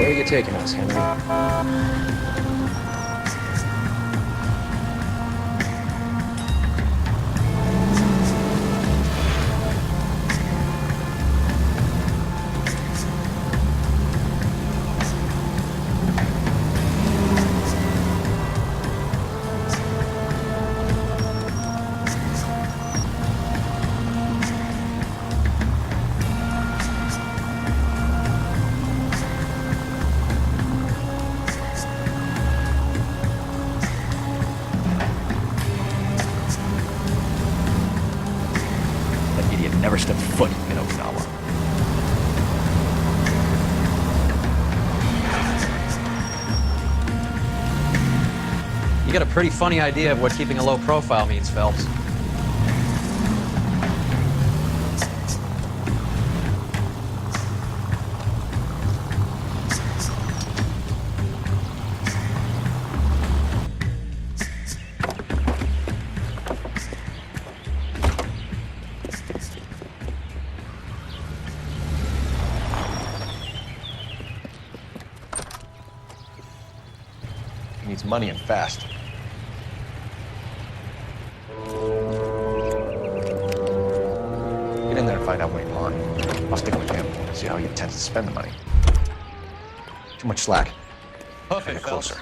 Where are you taking us, Henry? That idiot never stepped foot in Okinawa. You got a pretty funny idea of what keeping a low profile means, Phelps. He needs money and fast. Get in there and find out what he pawned. I'll stick with him, see how he intends to spend the money. Too much slack. Hoof it, Get Phelps. closer.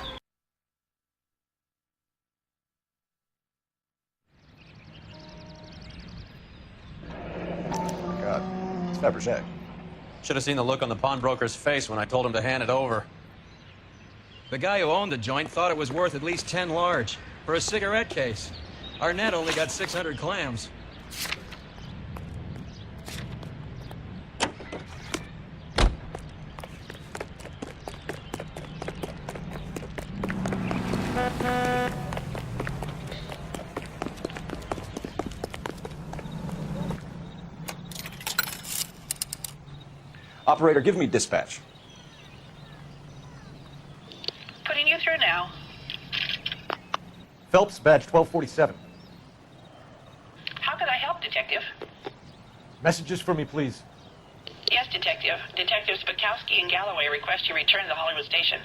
Oh my God, it's Fabergé. Should have seen the look on the pawnbroker's face when I told him to hand it over. The guy who owned the joint thought it was worth at least 10 large for a cigarette case. Arnett only got 600 clams. Operator, give me dispatch. Putting you through now. Phelps, badge 1247. How could I help, Detective? Messages for me, please. Yes, Detective. Detectives Bukowski and Galloway request you return to the Hollywood station.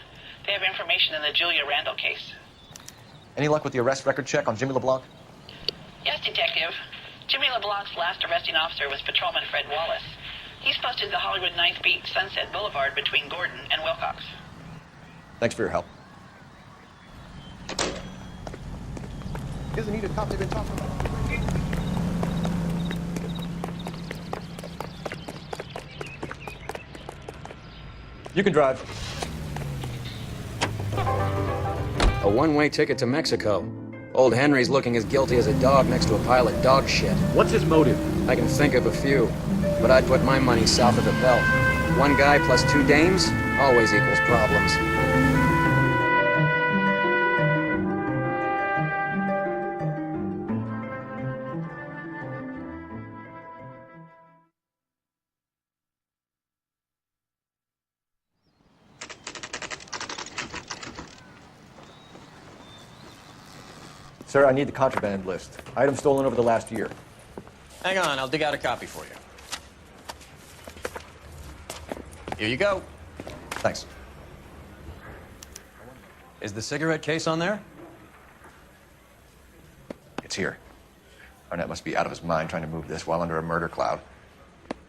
They have information in the Julia Randall case. Any luck with the arrest record check on Jimmy LeBlanc? Yes, Detective. Jimmy LeBlanc's last arresting officer was Patrolman Fred Wallace. He's posted the Hollywood 9th Beat Sunset Boulevard between Gordon and Wilcox. Thanks for your help. Isn't he the cop they've been talking about? You can drive. A one-way ticket to Mexico. Old Henry's looking as guilty as a dog next to a pile of dog shit. What's his motive? I can think of a few, but I'd put my money south of the belt. One guy plus two dames always equals problems. Sir, I need the contraband list. Items stolen over the last year. Hang on, I'll dig out a copy for you. Here you go. Thanks. Is the cigarette case on there? It's here. Arnett must be out of his mind trying to move this while under a murder cloud.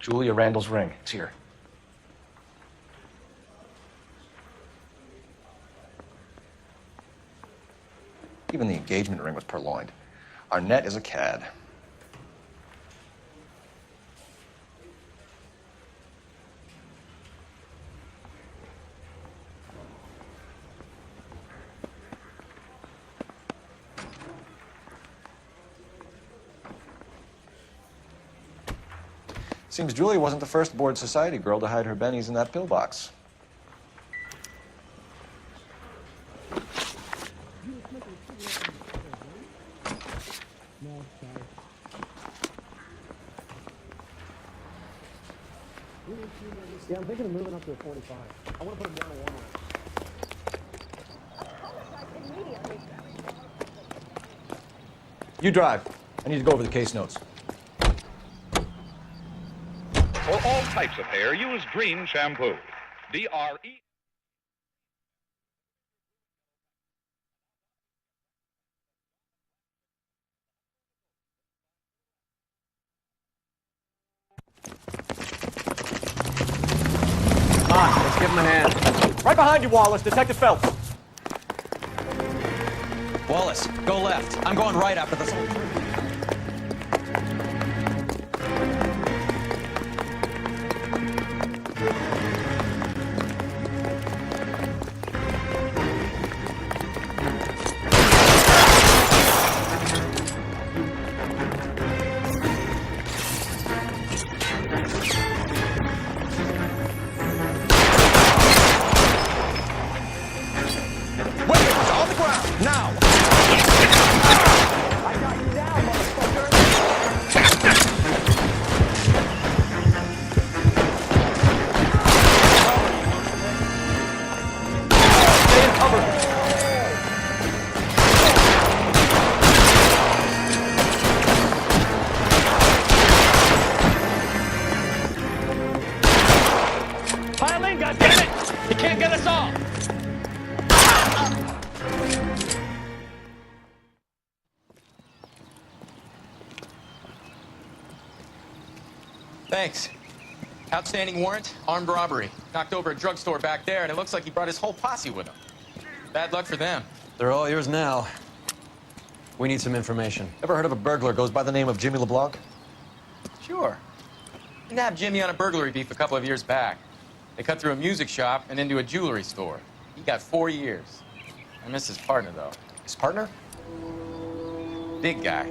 Julia Randall's ring. It's here. Even the engagement ring was purloined. Arnett is a cad. Seems Julia wasn't the first bored society girl to hide her bennies in that pillbox. Yeah, I'm thinking of moving up to a 45. I want to put him down to 1. You drive. I need to go over the case notes. For all types of hair, use Dream Shampoo. DRE. Come on, let's give him a hand. Right behind you, Wallace. Detective Phelps. Wallace, go left. I'm going right after this whole... Weapons on the ground, now! Stay in cover. Pile in, goddammit! He can't get us all! Thanks. Outstanding warrant, armed robbery. Knocked over a drugstore back there, and it looks like he brought his whole posse with him. Bad luck for them. They're all yours now. We need some information. Ever heard of a burglar goes by the name of Jimmy LeBlanc? Sure. We nabbed Jimmy on a burglary beef a couple of years back. They cut through a music shop and into a jewelry store. He got 4 years. I miss his partner, though. His partner? Big guy.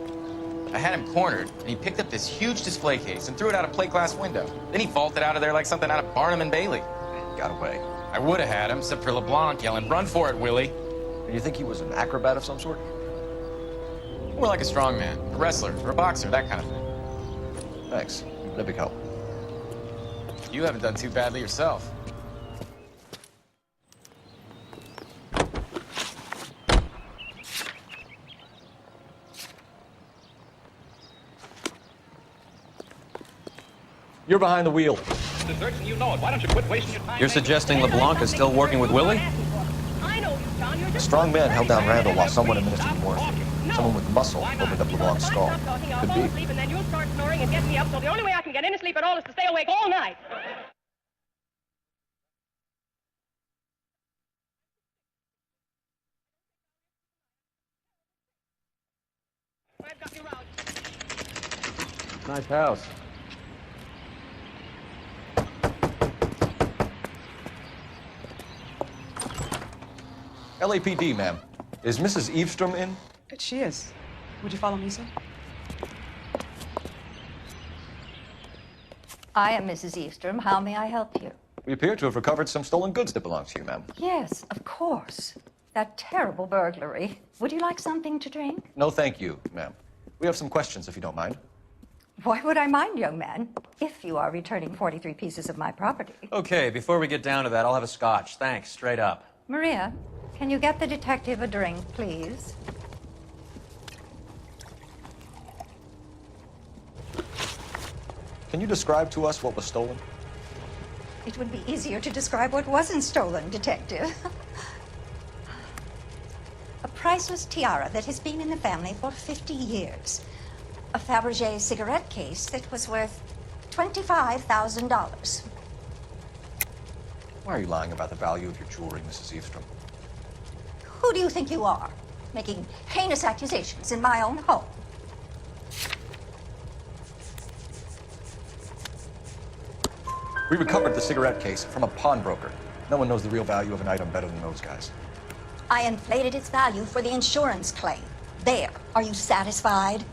I had him cornered, and he picked up this huge display case and threw it out a plate glass window. Then he vaulted out of there like something out of Barnum and Bailey. Got away. I would have had him, except for LeBlanc yelling, "Run for it, Willie!" And you think he was an acrobat of some sort? More like a strongman, a wrestler, or a boxer, that kind of thing. Thanks. That'd be help. You haven't done too badly yourself. You're behind the wheel. You know it. Why don't you quit wasting your time? You're suggesting LeBlanc is still working with Willie? I know you, John. You're A just strong man held down Randall while someone administered morphine. Someone with muscle opened up LeBlanc's skull. Could be. Sleep, and then you'll start snoring and get me up. So the only way I can get any sleep at all is to stay awake all night. I've got you round. Nice house. LAPD, ma'am. Is Mrs. Eavestrom in? She is. Would you follow me, sir? I am Mrs. Eavestrom. How may I help you? We appear to have recovered some stolen goods that belong to you, ma'am. Yes, of course. That terrible burglary. Would you like something to drink? No, thank you, ma'am. We have some questions, if you don't mind. Why would I mind, young man, if you are returning 43 pieces of my property? Okay, before we get down to that, I'll have a scotch. Thanks, straight up. Maria, can you get the detective a drink, please? Can you describe to us what was stolen? It would be easier to describe what wasn't stolen, detective. A priceless tiara that has been in the family for 50 years. A Fabergé cigarette case that was worth $25,000. Why are you lying about the value of your jewelry, Mrs. Eavestrom? Who do you think you are, making heinous accusations in my own home? We recovered the cigarette case from a pawnbroker. No one knows the real value of an item better than those guys. I inflated its value for the insurance claim. There. Are you satisfied?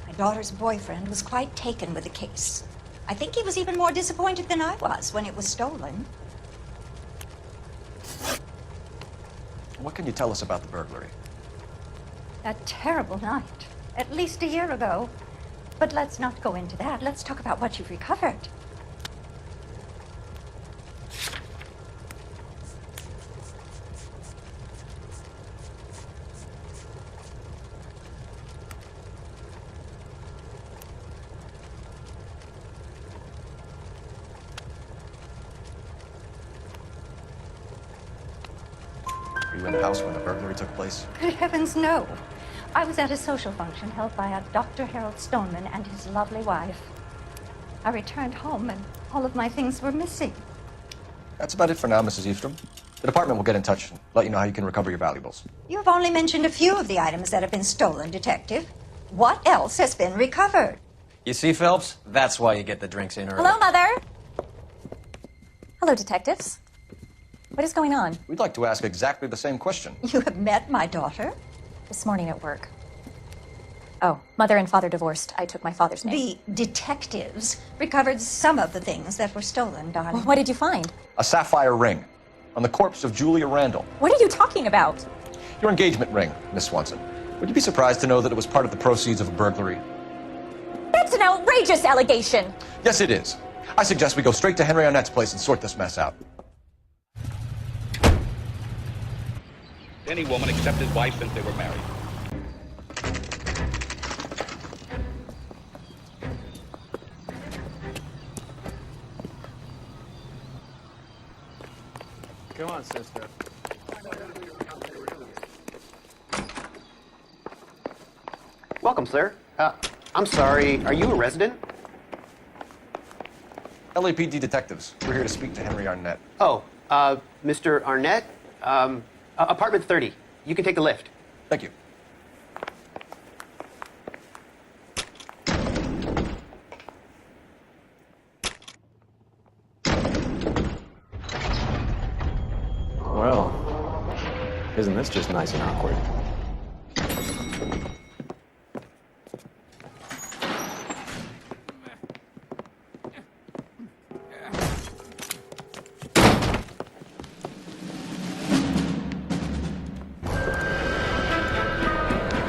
My daughter's boyfriend was quite taken with the case. I think he was even more disappointed than I was when it was stolen. What can you tell us about the burglary? That terrible night, at least a year ago. But let's not go into that. Let's talk about what you've recovered. Were you in the house when the burglary took place? Good heavens, no. I was at a social function held by a Dr. Harold Stoneman and his lovely wife. I returned home and all of my things were missing. That's about it for now, Mrs. Eastrom. The department will get in touch and let you know how you can recover your valuables. You've only mentioned a few of the items that have been stolen, Detective. What else has been recovered? You see, Phelps? That's why you get the drinks in early. Hello, Mother. Hello, detectives. What is going on? We'd like to ask exactly the same question. You have met my daughter? This morning at work. Oh, mother and father divorced. I took my father's name. The detectives recovered some of the things that were stolen, darling. Well, what did you find? A sapphire ring on the corpse of Julia Randall. What are you talking about? Your engagement ring, Miss Swanson. Would you be surprised to know that it was part of the proceeds of a burglary? That's an outrageous allegation. Yes, it is. I suggest we go straight to Henry Arnett's place and sort this mess out. Any woman except his wife since they were married. Come on, sister. Welcome, sir. I'm sorry, are you a resident? LAPD detectives. We're here to speak to Henry Arnett. Oh, Mr. Arnett? Apartment 30. You can take the lift. Thank you. Well, isn't this just nice and awkward?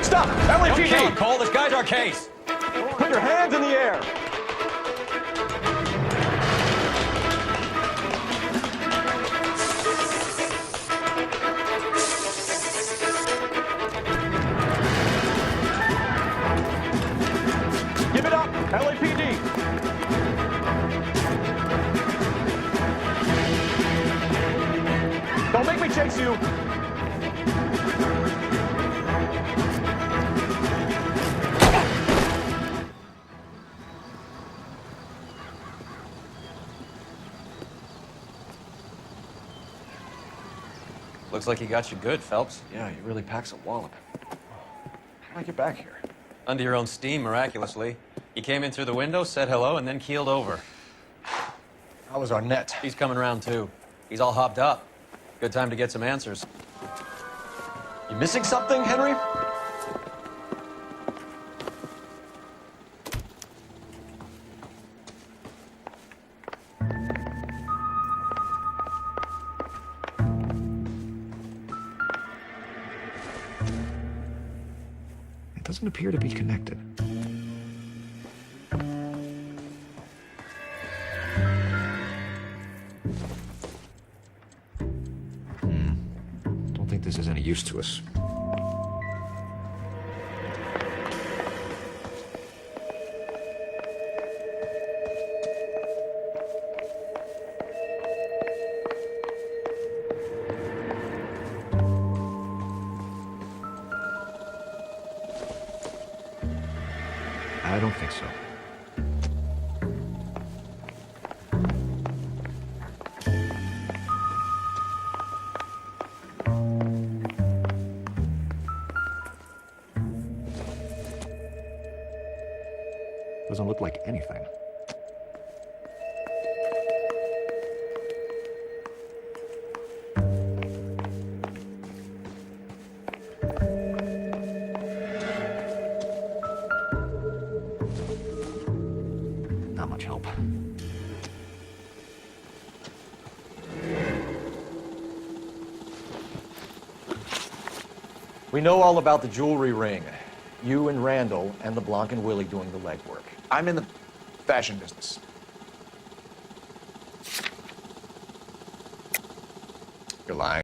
Stop! LAPD! Kill him, Cole. This guy's our case. Put your hands in the air! Give it up, LAPD! Don't make me chase you! Looks like he got you good, Phelps. Yeah, he really packs a wallop. How did I get back here? Under your own steam, miraculously. You came in through the window, said hello, and then keeled over. How was Arnett? He's coming around, too. He's all hopped up. Good time to get some answers. You missing something, Henry? It doesn't appear to be connected. Don't think this is any use to us. I don't think so. Doesn't look like anything. Not much help. We know all about the jewelry ring. You and Randall and LeBlanc and Willie doing the legwork. I'm in the fashion business. You're lying.